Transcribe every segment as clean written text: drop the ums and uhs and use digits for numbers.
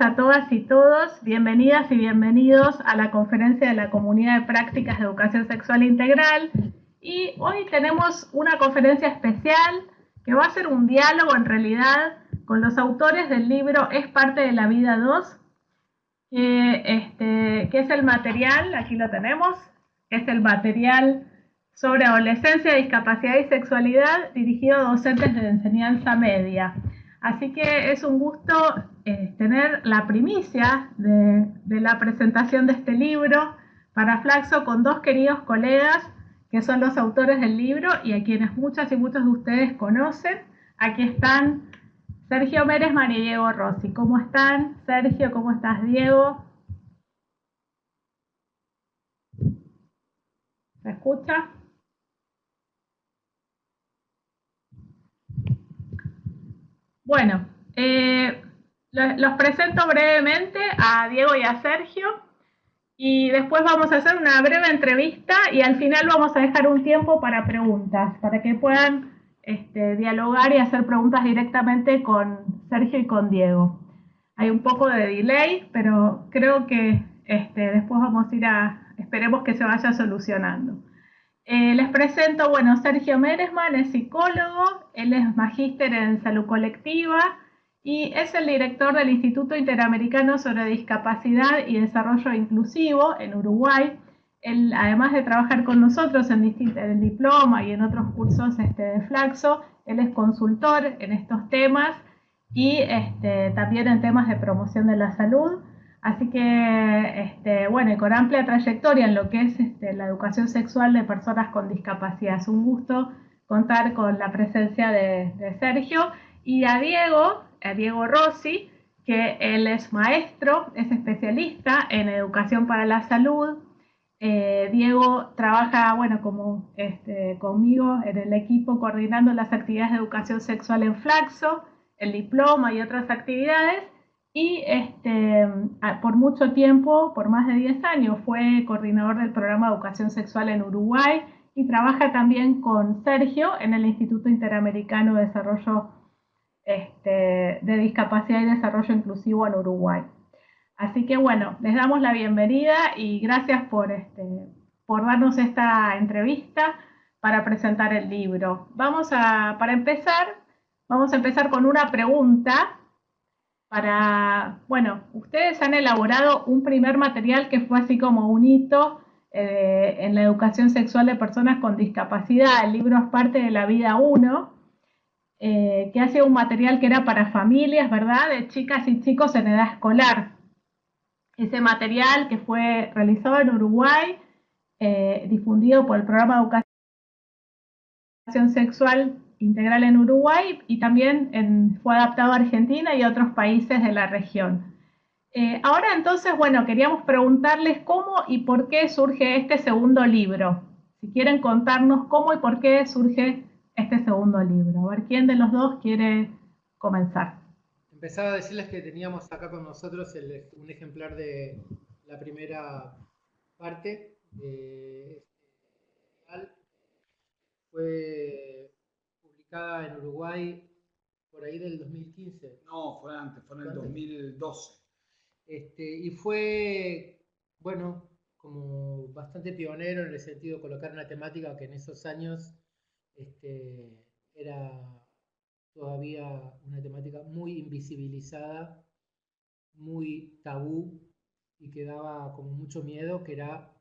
a todas y todos, bienvenidas y bienvenidos a la conferencia de la Comunidad de Prácticas de Educación Sexual Integral. Y hoy tenemos una conferencia especial que va a ser un diálogo en realidad con los autores del libro Es parte de la vida 2, que es el material, aquí lo tenemos, es el material sobre adolescencia, discapacidad y sexualidad dirigido a docentes de enseñanza media. Así que es un gusto tener la primicia de la presentación de este libro para Flaxo con dos queridos colegas que son los autores del libro y a quienes muchas y muchos de ustedes conocen. Aquí están Sergio Meresman y Diego Rossi. ¿Cómo están? Sergio, ¿cómo estás, Diego? ¿Se escucha? Bueno, los presento brevemente a Diego y a Sergio y después vamos a hacer una breve entrevista y al final vamos a dejar un tiempo para preguntas, para que puedan dialogar y hacer preguntas directamente con Sergio y con Diego. Hay un poco de delay, pero creo que después vamos a ir esperemos que se vaya solucionando. Les presento, bueno, Sergio Meresman es psicólogo, él es magíster en salud colectiva y es el director del Instituto Interamericano sobre Discapacidad y Desarrollo Inclusivo en Uruguay. Él, además de trabajar con nosotros en el diploma y en otros cursos de Flaxo, él es consultor en estos temas y también en temas de promoción de la salud. Así que, bueno, y con amplia trayectoria en lo que es la educación sexual de personas con discapacidad. Es un gusto contar con la presencia de Sergio y a Diego Rossi, que él es maestro, es especialista en educación para la salud. Diego trabaja, bueno, como conmigo en el equipo coordinando las actividades de educación sexual en Flaxo, el diploma y otras actividades. Y por mucho tiempo, por más de 10 años, fue coordinador del programa de educación sexual en Uruguay y trabaja también con Sergio en el Instituto Interamericano de Desarrollo de Discapacidad y Desarrollo Inclusivo en Uruguay. Así que bueno, les damos la bienvenida y gracias por darnos esta entrevista para presentar el libro. Para empezar, vamos a empezar con una pregunta. Bueno, ustedes han elaborado un primer material que fue así como un hito en la educación sexual de personas con discapacidad. El libro es parte de la vida 1, que ha sido un material que era para familias, ¿verdad? De chicas y chicos en edad escolar. Ese material que fue realizado en Uruguay, difundido por el programa de educación sexual integral en Uruguay y también fue adaptado a Argentina y a otros países de la región. Ahora entonces, bueno, queríamos preguntarles cómo y por qué surge este segundo libro. Si quieren contarnos cómo y por qué surge este segundo libro. A ver, ¿quién de los dos quiere comenzar? Empezaba a decirles que teníamos acá con nosotros un ejemplar de la primera parte de fue publicada en Uruguay por ahí del 2015. No, fue antes, fue en el 2012. Y fue, bueno, como bastante pionero en el sentido de colocar una temática que en esos años era todavía una temática muy invisibilizada, muy tabú y que daba como mucho miedo, que era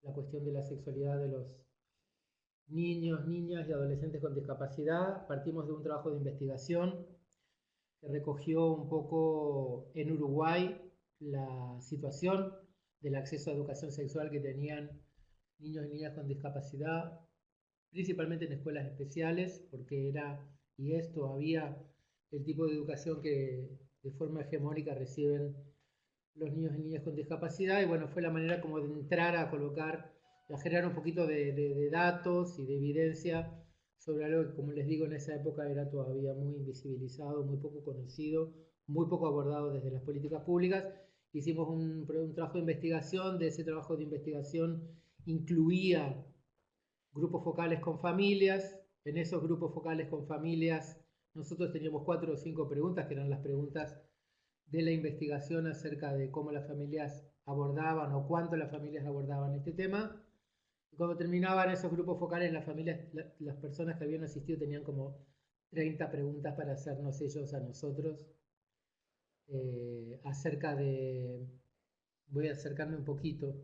la cuestión de la sexualidad de los niños, niñas y adolescentes con discapacidad. Partimos de un trabajo de investigación que recogió un poco en Uruguay la situación del acceso a educación sexual que tenían niños y niñas con discapacidad, principalmente en escuelas especiales, porque era y es todavía el tipo de educación que de forma hegemónica reciben los niños y niñas con discapacidad. Y bueno, fue la manera como de entrar a colocar, a generar un poquito de datos y de evidencia sobre algo que, como les digo, en esa época era todavía muy invisibilizado, muy poco conocido, muy poco abordado desde las políticas públicas. Hicimos un trabajo de investigación. De ese trabajo de investigación incluía grupos focales con familias. En esos grupos focales con familias nosotros teníamos 4 o 5 preguntas, que eran las preguntas de la investigación acerca de cómo las familias abordaban o cuánto las familias abordaban este tema. Y cuando terminaban esos grupos focales, las personas que habían asistido tenían como 30 preguntas para hacernos ellos a nosotros acerca de... Voy a acercarme un poquito.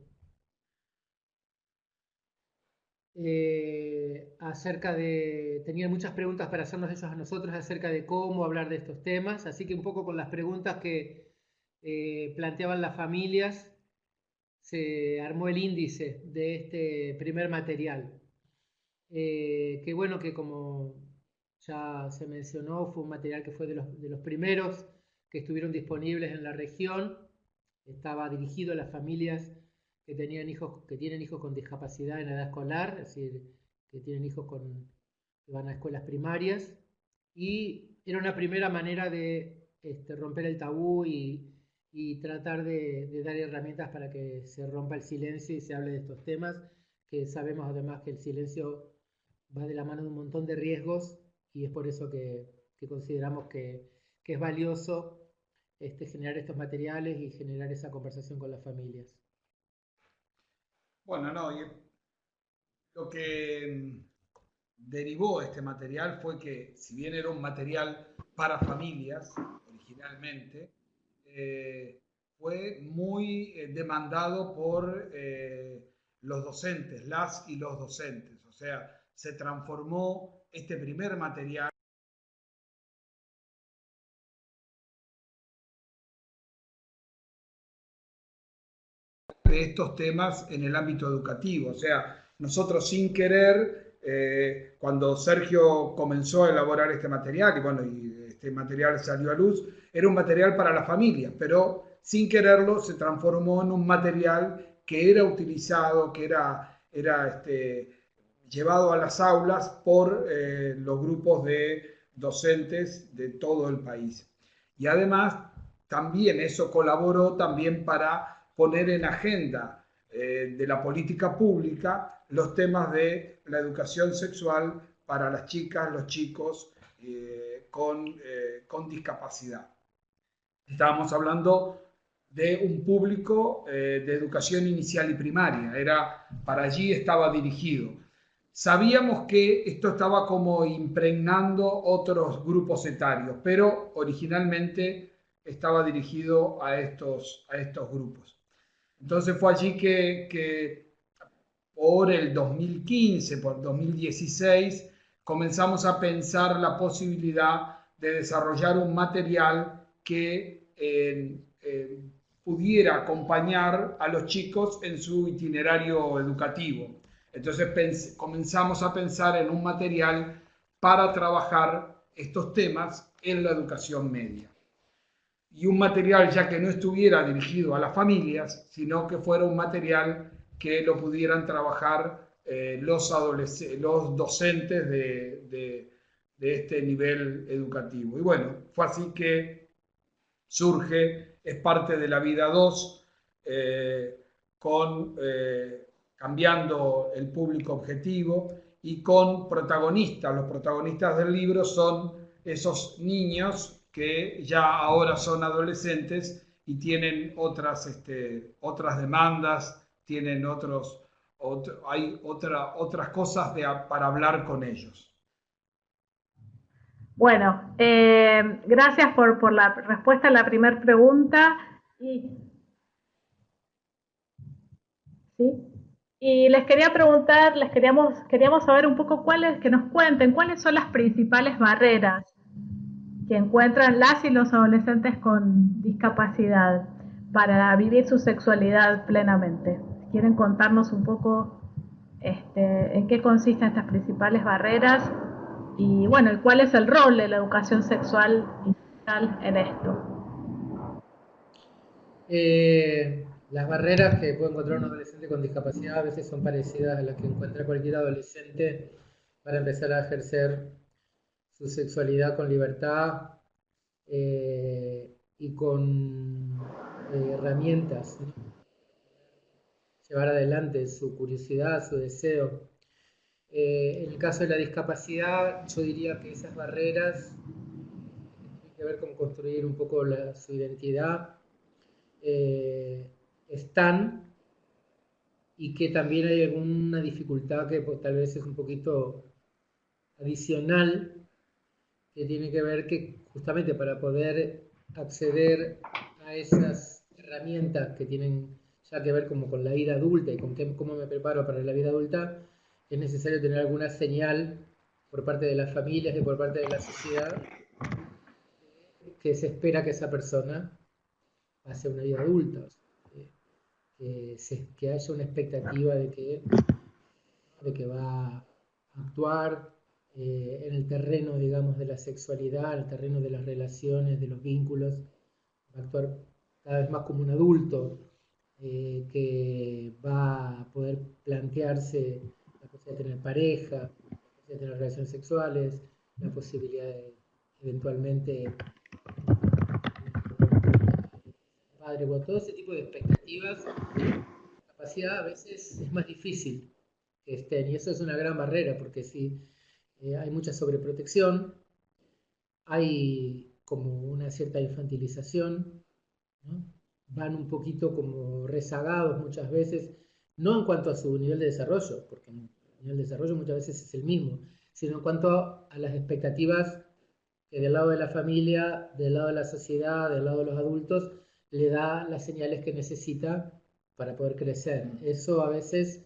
Tenían muchas preguntas para hacernos ellos a nosotros acerca de cómo hablar de estos temas, así que un poco con las preguntas que planteaban las familias se armó el índice de este primer material. Que bueno, que como ya se mencionó, fue un material que fue de los primeros que estuvieron disponibles en la región. Estaba dirigido a las familias que tienen hijos con discapacidad en edad escolar, es decir, que tienen hijos que van a escuelas primarias. Y era una primera manera de romper el tabú y tratar de dar herramientas para que se rompa el silencio y se hable de estos temas, que sabemos además que el silencio va de la mano de un montón de riesgos y es por eso que consideramos que es valioso generar estos materiales y generar esa conversación con las familias. Bueno, no, y lo que derivó este material fue que, si bien era un material para familias originalmente, fue muy demandado por los docentes, las y los docentes. O sea, se transformó este primer material de estos temas en el ámbito educativo. O sea, nosotros sin querer, cuando Sergio comenzó a elaborar este material, y bueno, y este material salió a luz, era un material para la familia, pero sin quererlo se transformó en un material que era utilizado, que era llevado a las aulas por los grupos de docentes de todo el país. Y además, también eso colaboró también para poner en agenda de la política pública los temas de la educación sexual para las chicas, los chicos con discapacidad. Estábamos hablando de un público de educación inicial y primaria, para allí estaba dirigido. Sabíamos que esto estaba como impregnando otros grupos etarios, pero originalmente estaba dirigido a estos grupos. Entonces fue allí que por el 2015, por 2016, comenzamos a pensar la posibilidad de desarrollar un material que pudiera acompañar a los chicos en su itinerario educativo. Entonces comenzamos a pensar en un material para trabajar estos temas en la educación media. Y un material ya que no estuviera dirigido a las familias, sino que fuera un material que lo pudieran trabajar los docentes de este nivel educativo. Y bueno, fue así que surge, es parte de la vida 2, cambiando el público objetivo y con protagonistas. Los protagonistas del libro son esos niños que ya ahora son adolescentes y tienen otras demandas, tienen hay otras cosas para hablar con ellos. Bueno, gracias por la respuesta a la primera pregunta. Y les quería preguntar, queríamos saber un poco que nos cuenten cuáles son las principales barreras que encuentran las y los adolescentes con discapacidad para vivir su sexualidad plenamente. ¿Quieren contarnos un poco en qué consisten estas principales barreras y bueno, cuál es el rol de la educación sexual integral en esto? Las barreras que puede encontrar un adolescente con discapacidad a veces son parecidas a las que encuentra cualquier adolescente para empezar a ejercer su sexualidad con libertad y con herramientas, ¿no? Llevar adelante su curiosidad, su deseo. En el caso de la discapacidad, yo diría que esas barreras tienen que que ver con construir un poco su identidad, están, y que también hay alguna dificultad que pues, tal vez es un poquito adicional, que tiene que ver que justamente para poder acceder a esas herramientas que tienen ya que ver como con la vida adulta y con cómo me preparo para la vida adulta, es necesario tener alguna señal por parte de las familias y por parte de la sociedad que se espera que esa persona pase una vida adulta. O sea, que haya una expectativa de que va a actuar en el terreno, digamos, de la sexualidad, en el terreno de las relaciones, de los vínculos, va a actuar cada vez más como un adulto, que va a poder plantearse la posibilidad de tener pareja, la posibilidad de tener relaciones sexuales, la posibilidad de eventualmente padre, bueno, todo ese tipo de expectativas, capacidad a veces es más difícil que estén, y eso es una gran barrera, porque si hay mucha sobreprotección, hay como una cierta infantilización, ¿no? Van un poquito como rezagados muchas veces, no en cuanto a su nivel de desarrollo, porque el nivel de desarrollo muchas veces es el mismo, sino en cuanto a las expectativas que del lado de la familia, del lado de la sociedad, del lado de los adultos, le da las señales que necesita para poder crecer. Eso a veces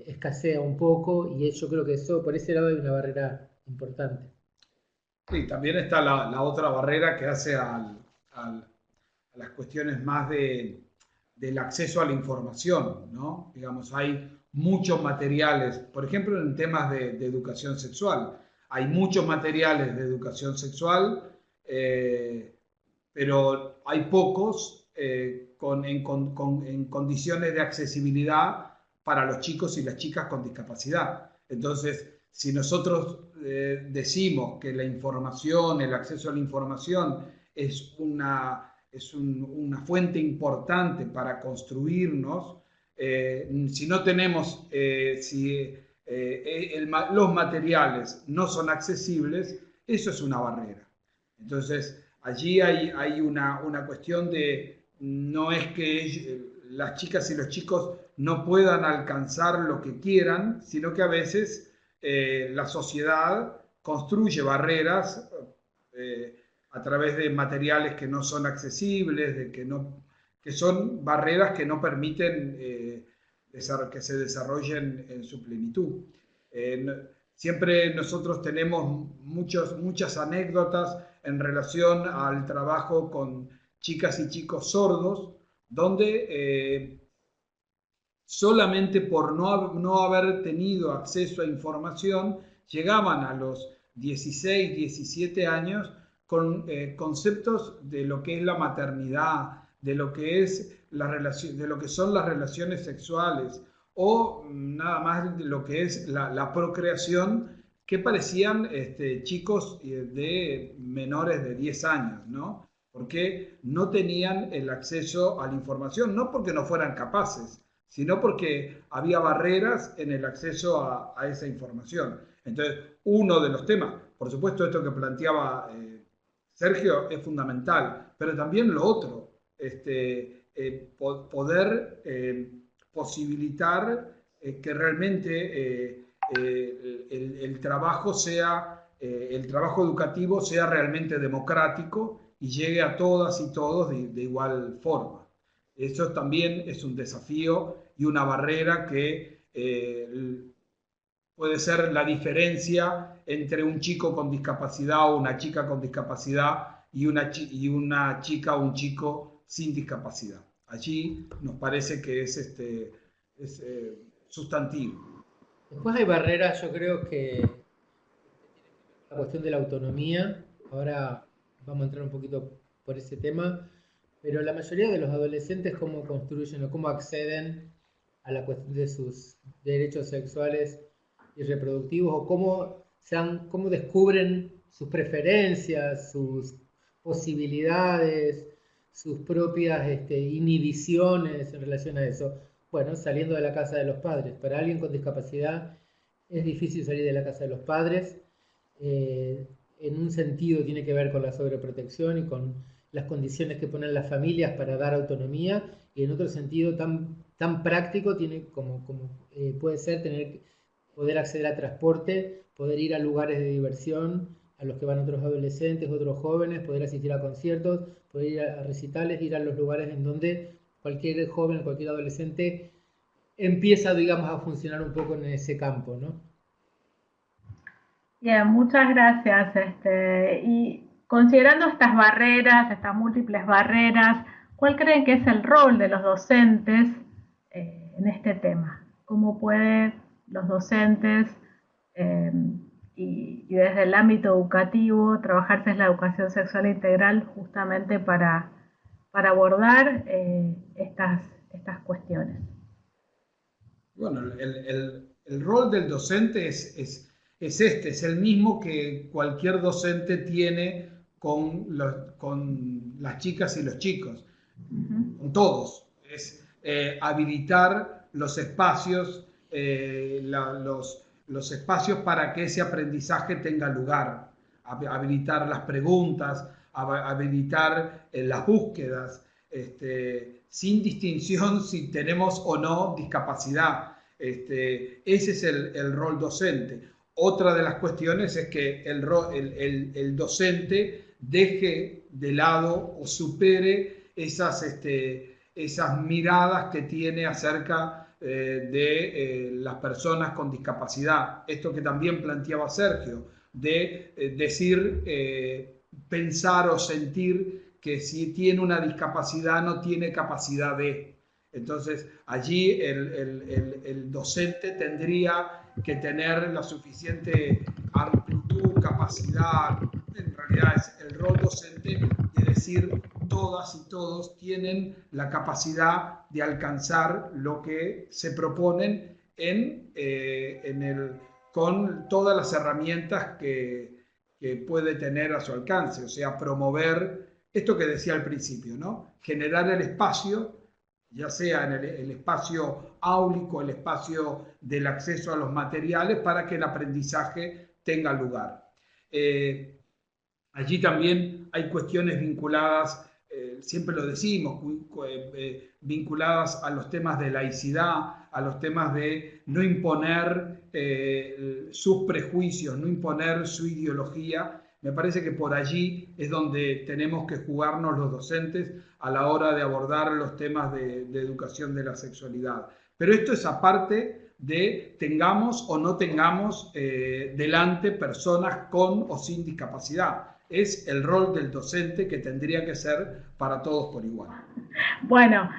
escasea un poco, y yo creo que eso, por ese lado hay una barrera importante. Sí, también está la otra barrera que hace a las cuestiones más del acceso a la información, ¿no? Digamos, hay muchos materiales, por ejemplo, en temas de educación sexual. Hay muchos materiales de educación sexual, pero hay pocos en condiciones de accesibilidad para los chicos y las chicas con discapacidad. Entonces, si nosotros decimos que la información, el acceso a la información es una fuente importante para construirnos, si no tenemos, los materiales no son accesibles, eso es una barrera. Entonces, allí hay una cuestión de, no es que las chicas y los chicos no puedan alcanzar lo que quieran, sino que a veces la sociedad construye barreras a través de materiales que no son accesibles, que son barreras que no permiten que se desarrollen en su plenitud. Siempre nosotros tenemos muchas anécdotas en relación al trabajo con chicas y chicos sordos, donde solamente por no haber tenido acceso a información, llegaban a los 16, 17 años con conceptos de lo que es la maternidad, de lo que es de lo que son las relaciones sexuales, o nada más de lo que es la procreación, que parecían chicos de menores de 10 años, ¿no? Porque no tenían el acceso a la información, no porque no fueran capaces, sino porque había barreras en el acceso a esa información. Entonces, uno de los temas, por supuesto esto que planteaba Sergio es fundamental, pero también lo otro, poder posibilitar que realmente el trabajo el trabajo educativo sea realmente democrático y llegue a todas y todos de igual forma. Eso también es un desafío y una barrera que puede ser la diferencia entre un chico con discapacidad o una chica con discapacidad y una chica o un chico sin discapacidad. Allí nos parece que es sustantivo. Después hay barreras, yo creo que la cuestión de la autonomía, ahora vamos a entrar un poquito por ese tema, pero la mayoría de los adolescentes cómo construyen o cómo acceden a la cuestión de sus derechos sexuales y reproductivos, o cómo descubren sus preferencias, sus posibilidades, sus propias inhibiciones en relación a eso. Bueno, saliendo de la casa de los padres. Para alguien con discapacidad es difícil salir de la casa de los padres. en un sentido tiene que ver con la sobreprotección y con las condiciones que ponen las familias para dar autonomía, y en otro sentido tan práctico tiene puede ser poder acceder a transporte, poder ir a lugares de diversión a los que van otros adolescentes, otros jóvenes, poder asistir a conciertos, poder ir a recitales, ir a los lugares en donde cualquier joven, cualquier adolescente empieza, digamos, a funcionar un poco en ese campo, ¿no? Bien, muchas gracias. Y considerando estas barreras, estas múltiples barreras, ¿cuál creen que es el rol de los docentes en este tema? ¿Cómo pueden los docentes eh, y desde el ámbito educativo trabajarse en la educación sexual integral justamente para abordar estas cuestiones? Bueno, el rol del docente es el mismo que cualquier docente tiene con las chicas y los chicos, con todos. Es habilitar los espacios, los espacios para que ese aprendizaje tenga lugar, habilitar las preguntas, habilitar las búsquedas, sin distinción si tenemos o no discapacidad. Ese es el rol docente. Otra de las cuestiones es que el docente deje de lado o supere esas miradas que tiene acerca de las personas con discapacidad. Esto que también planteaba Sergio, de decir, pensar o sentir que si tiene una discapacidad no tiene capacidad de. Entonces, allí el docente tendría que tener la suficiente amplitud, capacidad. En realidad es el rol docente de decir todas y todos tienen la capacidad de alcanzar lo que se proponen con todas las herramientas que puede tener a su alcance, o sea, promover esto que decía al principio, ¿no? Generar el espacio, ya sea en el espacio áulico, el espacio del acceso a los materiales, para que el aprendizaje tenga lugar. Allí también hay cuestiones vinculadas, siempre lo decimos, vinculadas a los temas de laicidad, a los temas de no imponer sus prejuicios, no imponer su ideología. Me parece que por allí es donde tenemos que jugarnos los docentes a la hora de abordar los temas de educación de la sexualidad. Pero esto es aparte de tengamos o no tengamos delante personas con o sin discapacidad. Es el rol del docente que tendría que ser para todos por igual. Bueno,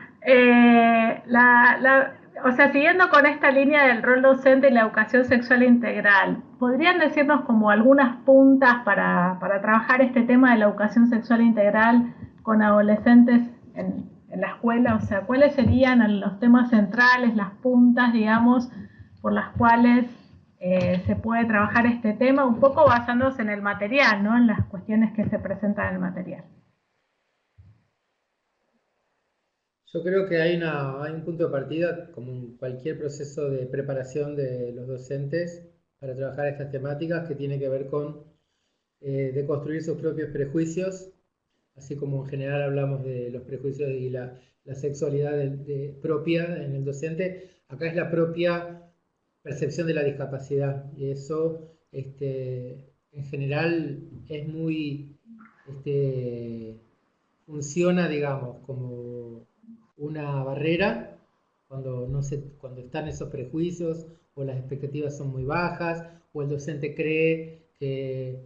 o sea, siguiendo con esta línea del rol docente y la educación sexual integral, ¿podrían decirnos como algunas puntas para trabajar este tema de la educación sexual integral con adolescentes en la escuela? O sea, ¿cuáles serían los temas centrales, las puntas, digamos, por las cuales se puede trabajar este tema, un poco basándose en el material, ¿no? En las cuestiones que se presentan en el material? Yo creo que hay un punto de partida, como en cualquier proceso de preparación de los docentes para trabajar estas temáticas, que tiene que ver con deconstruir sus propios prejuicios, así como en general hablamos de los prejuicios y la sexualidad propia en el docente. Acá es la propia percepción de la discapacidad, y eso en general es muy, funciona, digamos, como una barrera cuando están esos prejuicios o las expectativas son muy bajas, o el docente cree que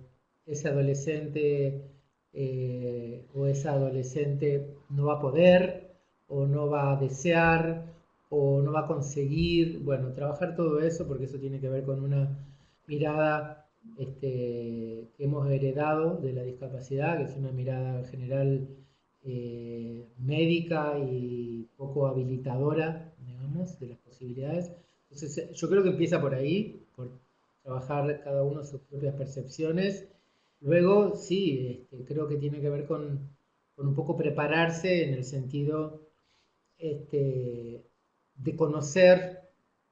ese adolescente o esa adolescente no va a poder o no va a desear o no va a conseguir. Bueno, trabajar todo eso, porque eso tiene que ver con una mirada que hemos heredado de la discapacidad, que es una mirada en general médica y poco habilitadora, digamos, de las posibilidades. Entonces, yo creo que empieza por ahí, por trabajar cada uno sus propias percepciones. Luego, sí, creo que tiene que ver con un poco prepararse en el sentido de conocer,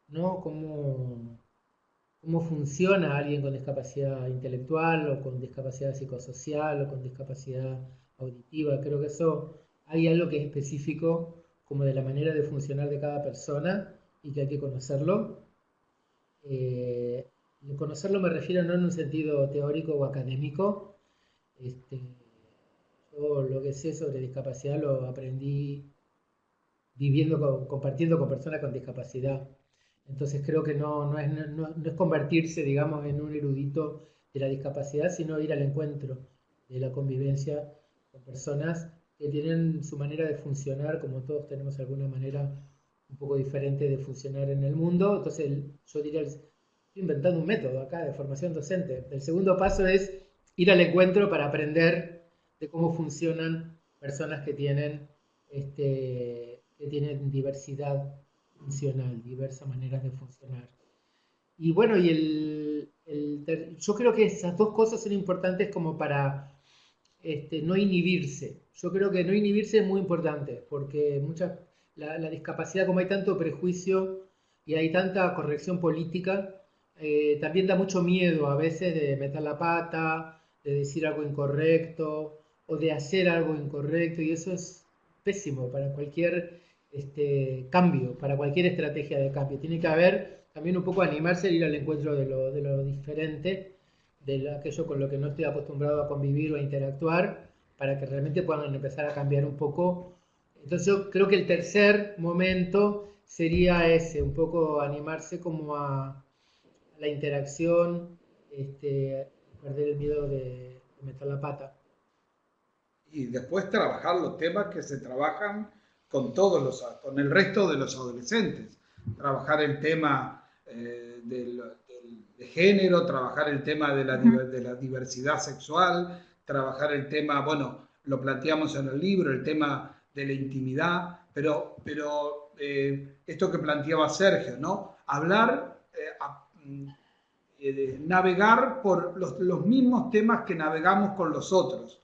¿no? cómo cómo funciona alguien con discapacidad intelectual o con discapacidad psicosocial o con discapacidad auditiva. Creo que eso hay algo que es específico como de la manera de funcionar de cada persona y que hay que conocerlo. Conocerlo me refiero no en un sentido teórico o académico. Este, yo lo que sé sobre discapacidad lo aprendí compartiendo con personas con discapacidad. Entonces creo que no es convertirse, digamos, en un erudito de la discapacidad, sino ir al encuentro de la convivencia con personas que tienen su manera de funcionar, como todos tenemos alguna manera un poco diferente de funcionar en el mundo. Entonces yo diría, estoy inventando un método acá de formación docente. El segundo paso es ir al encuentro para aprender de cómo funcionan personas que tienen diversidad funcional, diversas maneras de funcionar. Y bueno, yo creo que esas dos cosas son importantes como para no inhibirse. Yo creo que no inhibirse es muy importante, porque la discapacidad, como hay tanto prejuicio y hay tanta corrección política, también da mucho miedo a veces de meter la pata, de decir algo incorrecto o de hacer algo incorrecto, y eso es pésimo para cualquier cambio, para cualquier estrategia de cambio. Tiene que haber también un poco animarse a ir al encuentro de lo diferente, de aquello con lo que no estoy acostumbrado a convivir o a interactuar, para que realmente puedan empezar a cambiar un poco. Entonces yo creo que el tercer momento sería ese, un poco animarse como a la interacción, perder el miedo de meter la pata. Y después trabajar los temas que se trabajan con el resto de los adolescentes. Trabajar el tema de género, trabajar el tema de la diversidad sexual, trabajar el tema, bueno, lo planteamos en el libro, el tema de la intimidad, pero esto que planteaba Sergio, ¿no? Hablar, navegar por los mismos temas que navegamos con los otros.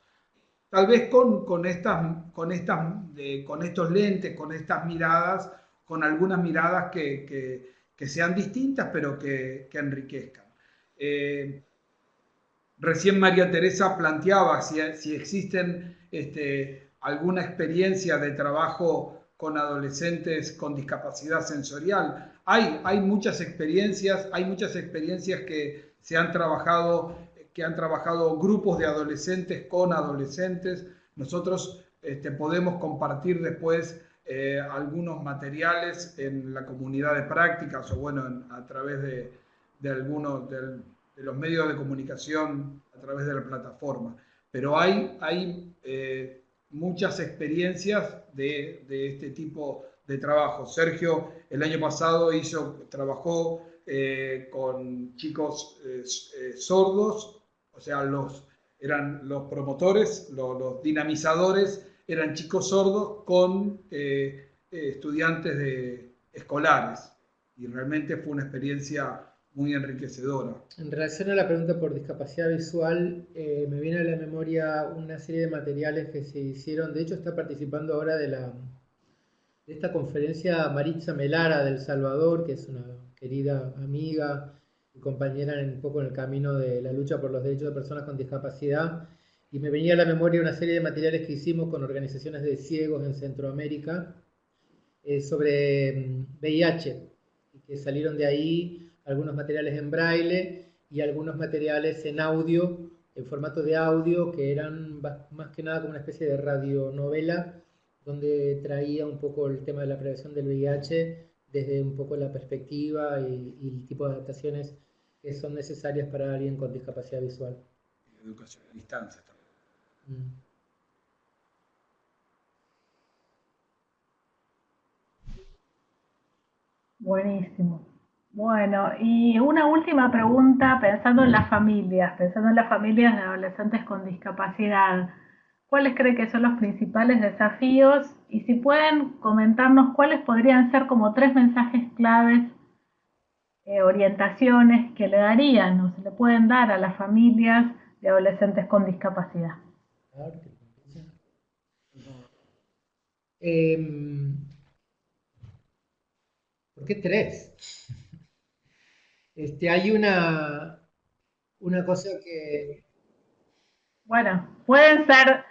Tal vez con estos lentes, con estas miradas, con algunas miradas que sean distintas, pero que enriquezcan. Recién María Teresa planteaba si existen alguna experiencia de trabajo con adolescentes con discapacidad sensorial. Hay muchas experiencias que han trabajado grupos de adolescentes con adolescentes. Nosotros podemos compartir después algunos materiales en la comunidad de prácticas o bueno, a través de algunos de los medios de comunicación a través de la plataforma. Pero hay muchas experiencias de este tipo de trabajo. Sergio el año pasado trabajó con chicos sordos, o sea, eran los promotores, los dinamizadores, eran chicos sordos con estudiantes escolares. Y realmente fue una experiencia muy enriquecedora. En relación a la pregunta por discapacidad visual, me viene a la memoria una serie de materiales que se hicieron. De hecho, está participando ahora de esta conferencia Maritza Melara del Salvador, que es una querida amiga y compañera un poco en el camino de la lucha por los derechos de personas con discapacidad. Y me venía a la memoria una serie de materiales que hicimos con organizaciones de ciegos en Centroamérica sobre VIH, y que salieron de ahí algunos materiales en braille y algunos materiales en audio, en formato de audio, que eran más que nada como una especie de radionovela, donde traía un poco el tema de la prevención del VIH desde un poco la perspectiva y el tipo de adaptaciones que son necesarias para alguien con discapacidad visual. Educación a distancia también. Buenísimo. Bueno, y una última pregunta pensando en las familias de adolescentes con discapacidad. ¿Cuáles cree que son los principales desafíos? Y si pueden comentarnos cuáles podrían ser como 3 mensajes claves, orientaciones que le darían o se le pueden dar a las familias de adolescentes con discapacidad. ¿Por qué 3? Hay una cosa que, Bueno, pueden ser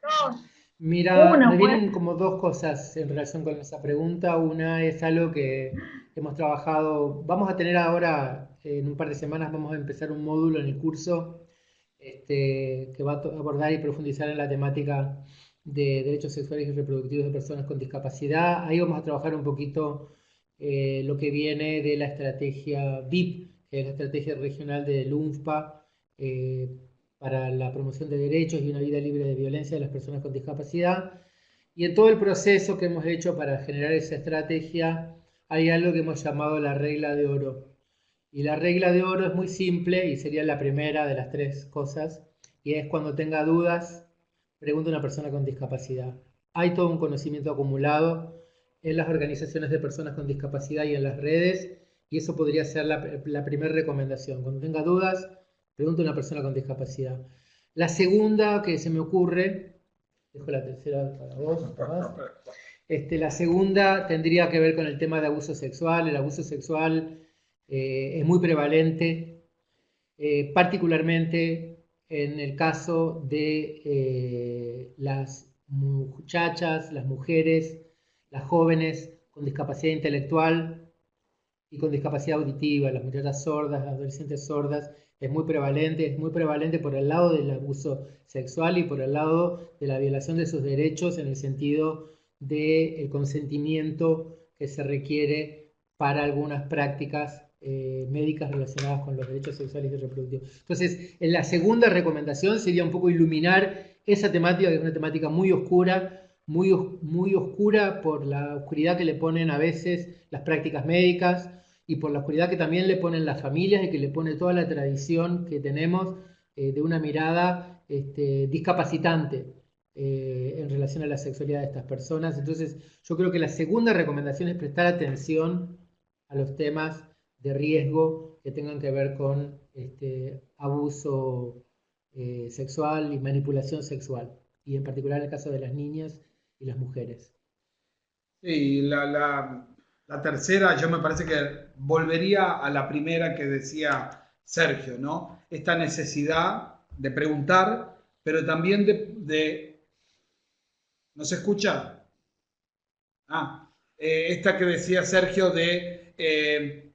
dos, mira, me uno, puede vienen como dos cosas en relación con esa pregunta. Una es algo que hemos trabajado, vamos a tener ahora, en un par de semanas, vamos a empezar un módulo en el curso que va a abordar y profundizar en la temática de derechos sexuales y reproductivos de personas con discapacidad. Ahí vamos a trabajar un poquito lo que viene de la estrategia VIP, que es la estrategia regional del UNFPA, eh, para la promoción de derechos y una vida libre de violencia de las personas con discapacidad. Y en todo el proceso que hemos hecho para generar esa estrategia, hay algo que hemos llamado la regla de oro. Y la regla de oro es muy simple y sería la primera de las tres cosas, y es cuando tenga dudas, pregunta a una persona con discapacidad. Hay todo un conocimiento acumulado en las organizaciones de personas con discapacidad y en las redes, y eso podría ser la primera recomendación. Cuando tenga dudas, pregunta a una persona con discapacidad. La segunda que se me ocurre, dejo la tercera para vos, Tomás. La segunda tendría que ver con el tema de abuso sexual. El abuso sexual es muy prevalente, particularmente en el caso de las muchachas, las mujeres, las jóvenes con discapacidad intelectual y con discapacidad auditiva, las muchachas sordas, las adolescentes sordas. Es muy prevalente por el lado del abuso sexual y por el lado de la violación de sus derechos en el sentido del consentimiento que se requiere para algunas prácticas médicas relacionadas con los derechos sexuales y reproductivos. Entonces, en la segunda recomendación sería un poco iluminar esa temática, que es una temática muy oscura, muy oscura por la oscuridad que le ponen a veces las prácticas médicas y por la oscuridad que también le ponen las familias y que le pone toda la tradición que tenemos de una mirada discapacitante en relación a la sexualidad de estas personas. Entonces, yo creo que la segunda recomendación es prestar atención a los temas de riesgo que tengan que ver con abuso sexual y manipulación sexual, y en particular el caso de las niñas y las mujeres. Sí, la tercera, yo me parece que volvería a la primera que decía Sergio, ¿no? Esta necesidad de preguntar, pero también ¿no se escucha? Esta que decía Sergio de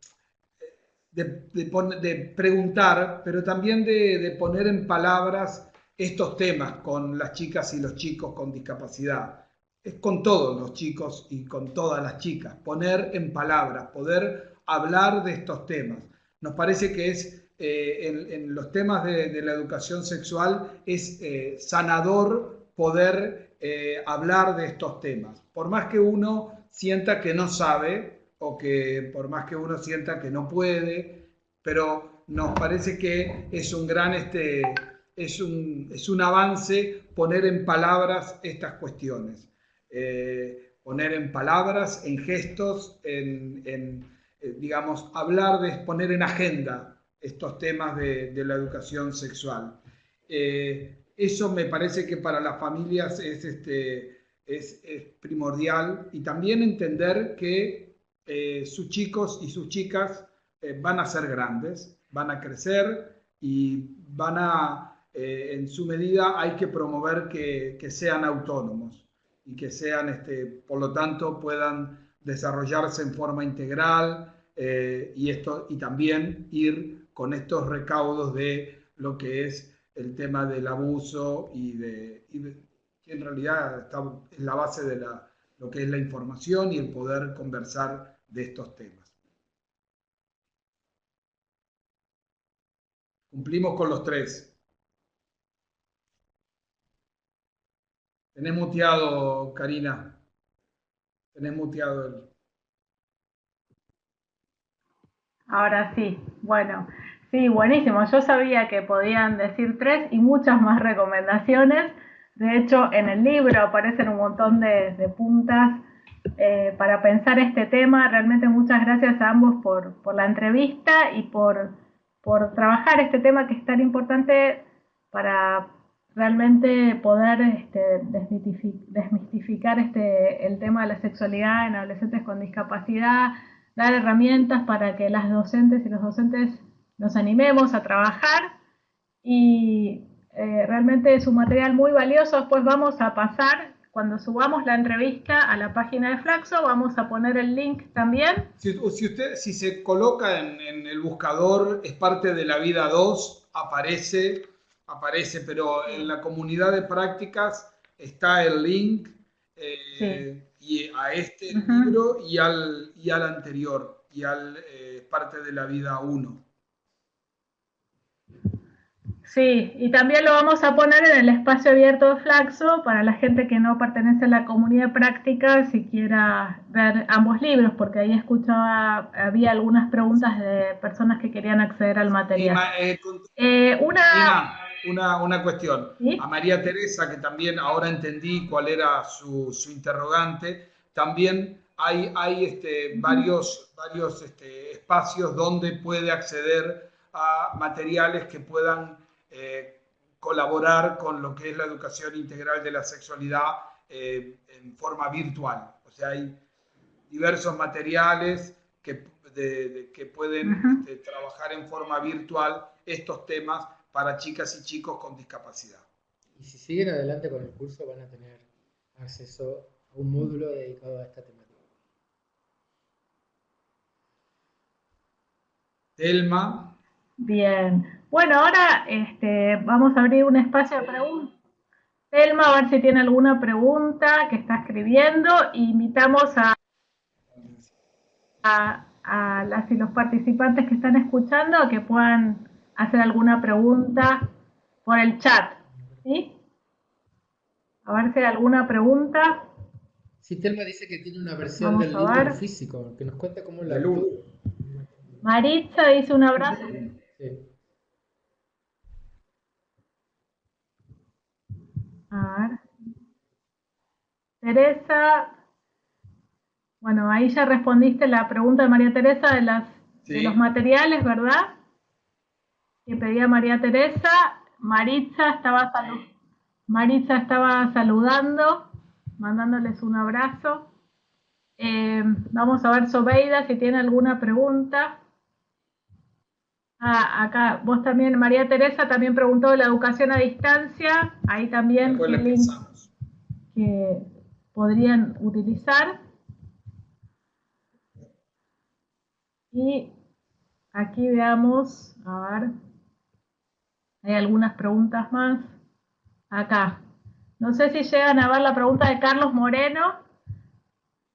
preguntar, pero también de poner en palabras estos temas con las chicas y los chicos con discapacidad. Es con todos los chicos y con todas las chicas, poner en palabras, poder hablar de estos temas. Nos parece que es, en los temas de la educación sexual, es sanador poder hablar de estos temas. Por más que uno sienta que no sabe, o que por más que uno sienta que no puede, pero nos parece que es un gran, es un avance poner en palabras estas cuestiones. Poner en palabras, en gestos, digamos, hablar de poner en agenda estos temas de la educación sexual. Eso me parece que para las familias es primordial, y también entender que sus chicos y sus chicas van a ser grandes, van a crecer y van a, en su medida, hay que promover que sean autónomos y que sean, por lo tanto, puedan desarrollarse en forma integral y también ir con estos recaudos de lo que es el tema del abuso que en realidad está en la base de lo que es la información y el poder conversar de estos temas. Cumplimos con los tres. Tenés muteado, Karina. Tenés muteado el... Ahora sí, bueno, sí, buenísimo. Yo sabía que podían decir tres y muchas más recomendaciones. De hecho, en el libro aparecen un montón de puntas para pensar este tema. Realmente muchas gracias a ambos por la entrevista y por trabajar este tema que es tan importante para realmente poder desmistificar el tema de la sexualidad en adolescentes con discapacidad, dar herramientas para que las docentes y los docentes nos animemos a trabajar y realmente es un material muy valioso. Después vamos a pasar, cuando subamos la entrevista a la página de Flaxo, vamos a poner el link también. Si se coloca en el buscador, es parte de la vida 2, aparece, pero en la comunidad de prácticas está el link y a este libro y al anterior, y al parte de la vida 1. Sí, y también lo vamos a poner en el espacio abierto de Flaxo para la gente que no pertenece a la comunidad práctica, si quiera ver ambos libros, porque ahí escuchaba, había algunas preguntas de personas que querían acceder al material. Una cuestión. ¿Sí? A María Teresa, que también ahora entendí cuál era su interrogante, también hay varios espacios donde puede acceder a materiales que puedan colaborar con lo que es la educación integral de la sexualidad en forma virtual. O sea, hay diversos materiales que pueden trabajar en forma virtual estos temas para chicas y chicos con discapacidad. Y si siguen adelante con el curso van a tener acceso a un módulo dedicado a esta temática. Telma. Bien. Bueno, ahora vamos a abrir un espacio de preguntas. Telma, a ver si tiene alguna pregunta que está escribiendo. Invitamos a las y los participantes que están escuchando a que puedan hacer alguna pregunta por el chat. ¿Sí? A ver si hay alguna pregunta. Sí, Telma dice que tiene una versión del libro físico, que nos cuenta cómo la obtuvo. Maritza dice un abrazo. Sí. A ver. Teresa, bueno, ahí ya respondiste la pregunta de María Teresa de los materiales, ¿verdad? Que pedía María Teresa. Maritza estaba saludando, mandándoles un abrazo. Vamos a ver, Sobeida, si tiene alguna pregunta. Acá, vos también, María Teresa también preguntó de la educación a distancia. Ahí también qué link que podrían utilizar. Y aquí veamos, a ver, hay algunas preguntas más. Acá. No sé si llegan a ver la pregunta de Carlos Moreno.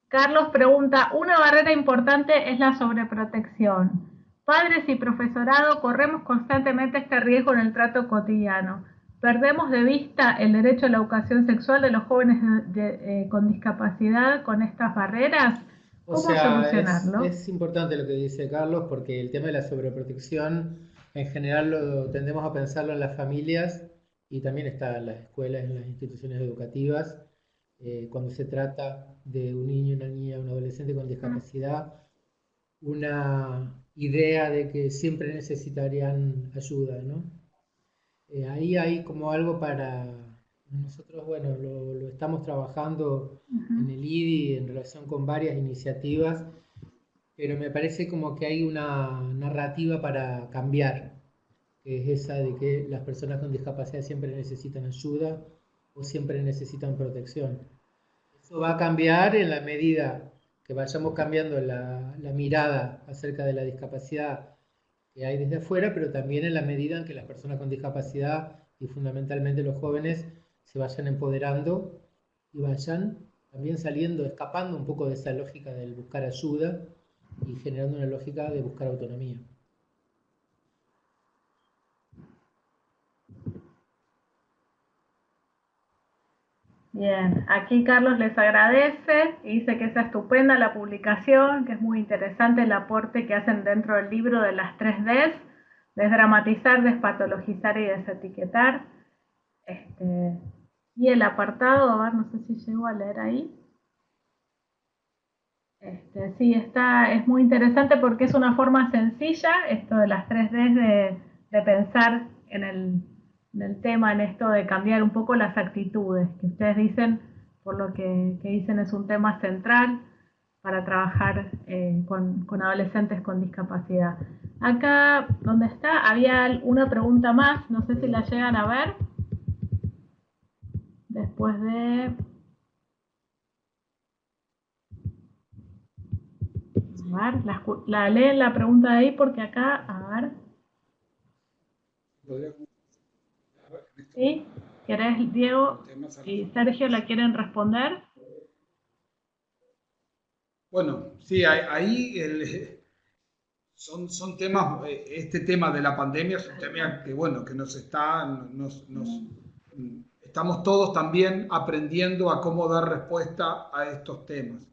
Carlos pregunta, una barrera importante es la sobreprotección. Padres y profesorado corremos constantemente este riesgo en el trato cotidiano. ¿Perdemos de vista el derecho a la educación sexual de los jóvenes con discapacidad con estas barreras? ¿Cómo solucionarlo? Es importante lo que dice Carlos, porque el tema de la sobreprotección en general tendemos a pensarlo en las familias y también está en las escuelas, en las instituciones educativas. Cuando se trata de un niño, una niña, un adolescente con discapacidad, una idea de que siempre necesitarían ayuda, ¿no? Ahí hay como algo para nosotros, bueno, lo estamos trabajando en el IDI en relación con varias iniciativas, pero me parece como que hay una narrativa para cambiar, que es esa de que las personas con discapacidad siempre necesitan ayuda o siempre necesitan protección. Eso va a cambiar en la medida que vayamos cambiando la mirada acerca de la discapacidad que hay desde afuera, pero también en la medida en que las personas con discapacidad y fundamentalmente los jóvenes se vayan empoderando y vayan también saliendo, escapando un poco de esa lógica del buscar ayuda y generando una lógica de buscar autonomía. Bien, aquí Carlos les agradece y dice que es estupenda la publicación, que es muy interesante el aporte que hacen dentro del libro de las 3Ds, desdramatizar, despatologizar y desetiquetar. Y el apartado, a ver, no sé si llego a leer ahí. Sí, es muy interesante porque es una forma sencilla, esto de las 3Ds, de pensar en el tema, en esto de cambiar un poco las actitudes, que ustedes dicen, por lo que dicen es un tema central. para trabajar con adolescentes con discapacidad. Acá donde está había una pregunta más, no sé si la llegan a ver. Después de... A ver, la leen la pregunta de ahí porque acá, a ver. ¿Sí? ¿Querés, Diego y Sergio, la quieren responder? Bueno, sí, ahí son temas, este tema de la pandemia es un tema que, bueno, que estamos todos también aprendiendo a cómo dar respuesta a estos temas.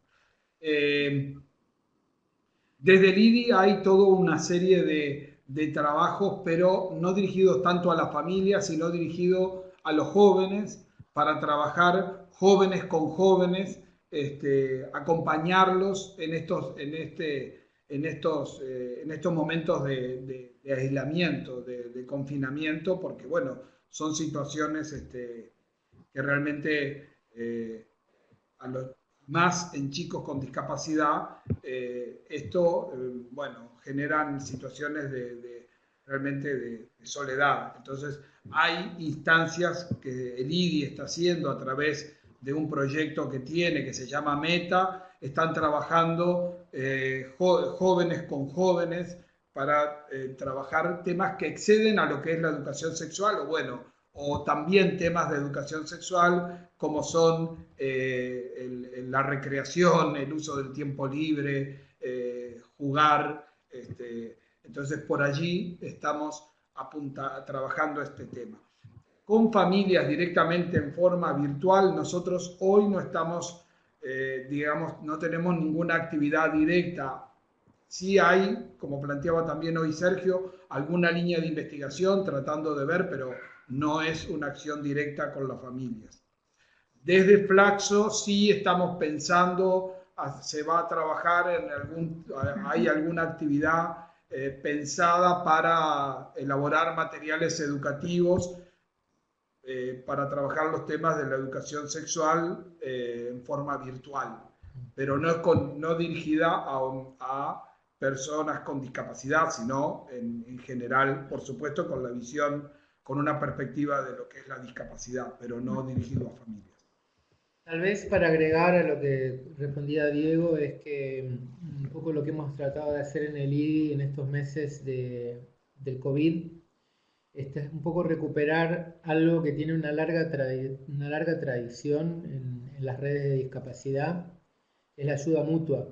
Desde el IDI hay toda una serie de trabajos, pero no dirigidos tanto a las familias, sino dirigidos a los jóvenes, para trabajar jóvenes con jóvenes, acompañarlos en estos momentos de aislamiento, de confinamiento, porque bueno, son situaciones que realmente más en chicos con discapacidad, bueno, generan situaciones realmente de soledad. Entonces, hay instancias que el IDI está haciendo a través de un proyecto que tiene, que se llama Meta, están trabajando jóvenes con jóvenes para trabajar temas que exceden a lo que es la educación sexual, o también temas de educación sexual, como son la recreación, el uso del tiempo libre, jugar. Entonces, por allí estamos trabajando este tema. Con familias directamente en forma virtual, nosotros hoy no estamos, no tenemos ninguna actividad directa. Sí hay, como planteaba también hoy Sergio, alguna línea de investigación tratando de ver, pero no es una acción directa con las familias. Desde Flaxo sí estamos pensando, se va a trabajar hay alguna actividad pensada para elaborar materiales educativos para trabajar los temas de la educación sexual en forma virtual, pero no dirigida a personas con discapacidad, sino en general, por supuesto, con la visión, con una perspectiva de lo que es la discapacidad, pero no dirigido a familias. Tal vez para agregar a lo que respondía Diego, es que un poco lo que hemos tratado de hacer en el IDI en estos meses del COVID, es un poco recuperar algo que tiene una larga tradición en las redes de discapacidad, es la ayuda mutua.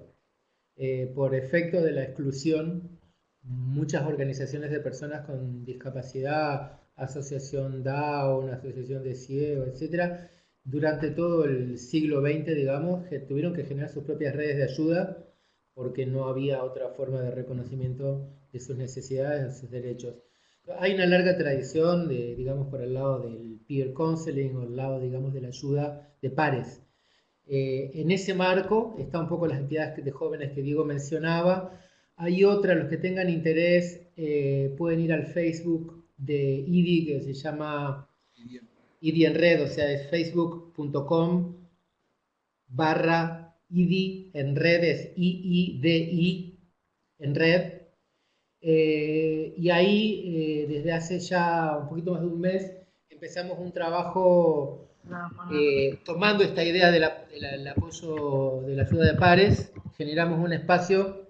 Por efecto de la exclusión, muchas organizaciones de personas con discapacidad, Asociación Down, Asociación de Ciegos, etcétera, durante todo el siglo XX, digamos, que tuvieron que generar sus propias redes de ayuda porque no había otra forma de reconocimiento de sus necesidades, de sus derechos. Hay una larga tradición, digamos, por el lado del peer counseling o el lado, digamos, de la ayuda de pares. En ese marco está un poco las actividades de jóvenes que Diego mencionaba. Hay otras, los que tengan interés pueden ir al Facebook de IDI, que se llama IDI en red, o sea, es facebook.com/IDI en red, es IIDI en red. Y ahí, desde hace ya un poquito más de un mes, empezamos un trabajo tomando esta idea del apoyo de la ayuda de pares. Generamos un espacio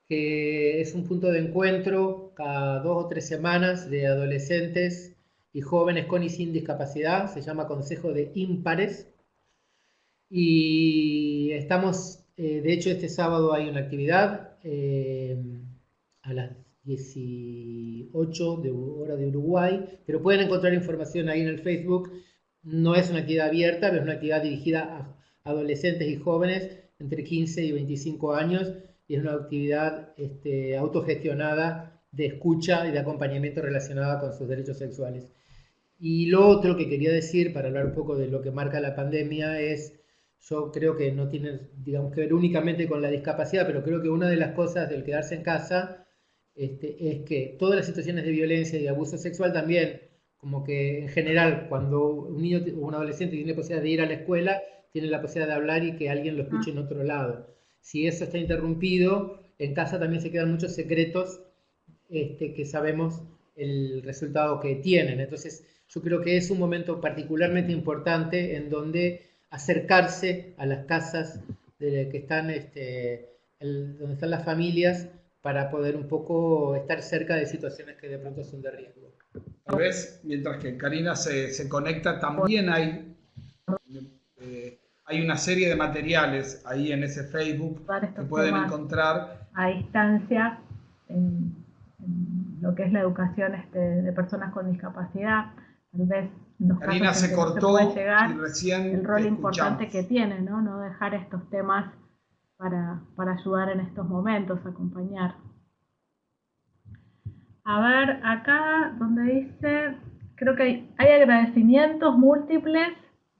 que es un punto de encuentro cada 2 o 3 semanas de adolescentes y jóvenes con y sin discapacidad. Se llama Consejo de Impares. Y estamos, de hecho, este sábado hay una actividad a las 18 de hora de Uruguay, pero pueden encontrar información ahí en el Facebook. No es una actividad abierta, pero es una actividad dirigida a adolescentes y jóvenes entre 15 y 25 años, y es una actividad autogestionada de escucha y de acompañamiento relacionada con sus derechos sexuales. Y lo otro que quería decir, para hablar un poco de lo que marca la pandemia, es, yo creo que no tiene, digamos, que ver únicamente con la discapacidad, pero creo que una de las cosas del quedarse en casa es que todas las situaciones de violencia y abuso sexual también, como que en general, cuando un niño o un adolescente tiene la posibilidad de ir a la escuela, tiene la posibilidad de hablar y que alguien lo escuche en otro lado. si eso está interrumpido, en casa también se quedan muchos secretos que sabemos el resultado que tienen. Entonces, yo creo que es un momento particularmente importante en donde acercarse a las casas que están, donde están las familias, para poder un poco estar cerca de situaciones que de pronto son de riesgo. Tal vez, mientras que Karina se conecta, también hay una serie de materiales ahí en ese Facebook que pueden encontrar a distancia en lo que es la educación de personas con discapacidad. Tal vez en los Karina casos en se que cortó no se puede llegar, y recién el rol te importante escuchamos. que tiene, ¿no? No dejar estos temas para ayudar en estos momentos, acompañar. A ver, acá donde dice, creo que hay agradecimientos múltiples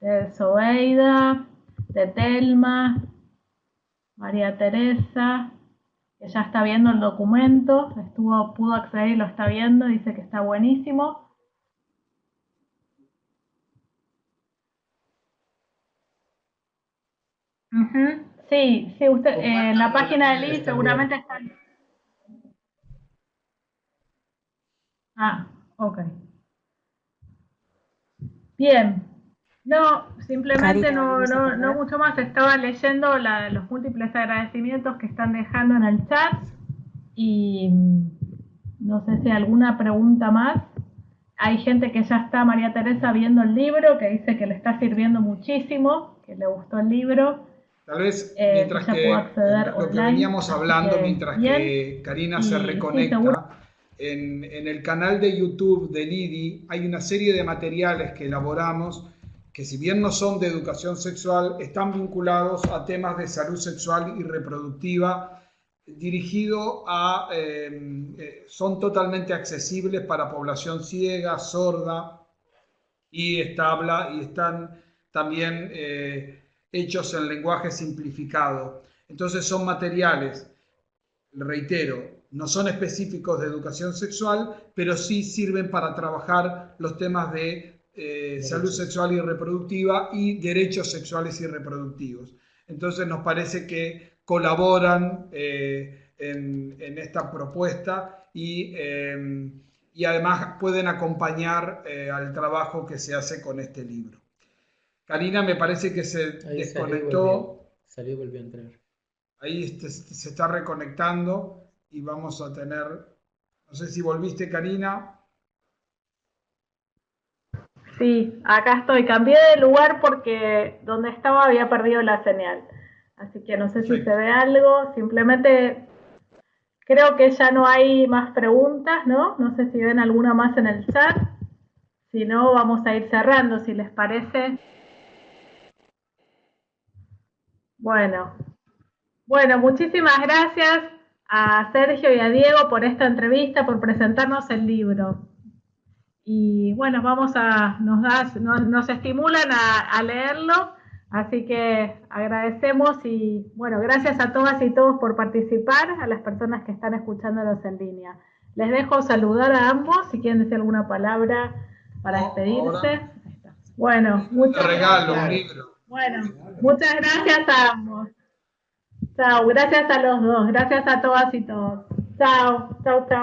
de Zoeida, de Telma, María Teresa, que ya está viendo el documento, pudo acceder y lo está viendo, dice que está buenísimo. Sí, usted en la página del IDI seguramente está. Ah, ok. Bien. No, simplemente Karina, no mucho más. Estaba leyendo los múltiples agradecimientos que están dejando en el chat y no sé si alguna pregunta más. Hay gente que ya está, María Teresa, viendo el libro, que dice que le está sirviendo muchísimo, que le gustó el libro. Tal vez mientras que lo que veníamos hablando, mientras que Karina se reconecta, en el canal de YouTube del IDI hay una serie de materiales que elaboramos que, si bien no son de educación sexual, están vinculados a temas de salud sexual y reproductiva, dirigido a, son totalmente accesibles para población ciega, sorda, y están también hechos en lenguaje simplificado. Entonces son materiales, reitero, no son específicos de educación sexual, pero sí sirven para trabajar los temas de salud sexual y reproductiva y derechos sexuales y reproductivos. Entonces nos parece que colaboran en esta propuesta y además pueden acompañar al trabajo que se hace con este libro. Karina, me parece que se desconectó. Salió y volvió a entrar. Ahí se está reconectando y vamos a tener, no sé si volviste, Karina. Sí, acá estoy. Cambié de lugar porque donde estaba había perdido la señal. Así que no sé si se ve algo. Simplemente creo que ya no hay más preguntas, ¿no? No sé si ven alguna más en el chat. Si no, vamos a ir cerrando, si les parece. Bueno, muchísimas gracias a Sergio y a Diego por esta entrevista, por presentarnos el libro. Y bueno, nos estimulan a leerlo, así que agradecemos y bueno, gracias a todas y todos por participar, a las personas que están escuchándonos en línea. Les dejo saludar a ambos, si quieren decir alguna palabra para despedirse. Bueno, muchas gracias. Bueno, muchas gracias a ambos. Chao, gracias a los dos, gracias a todas y todos. Chao, chao, chao.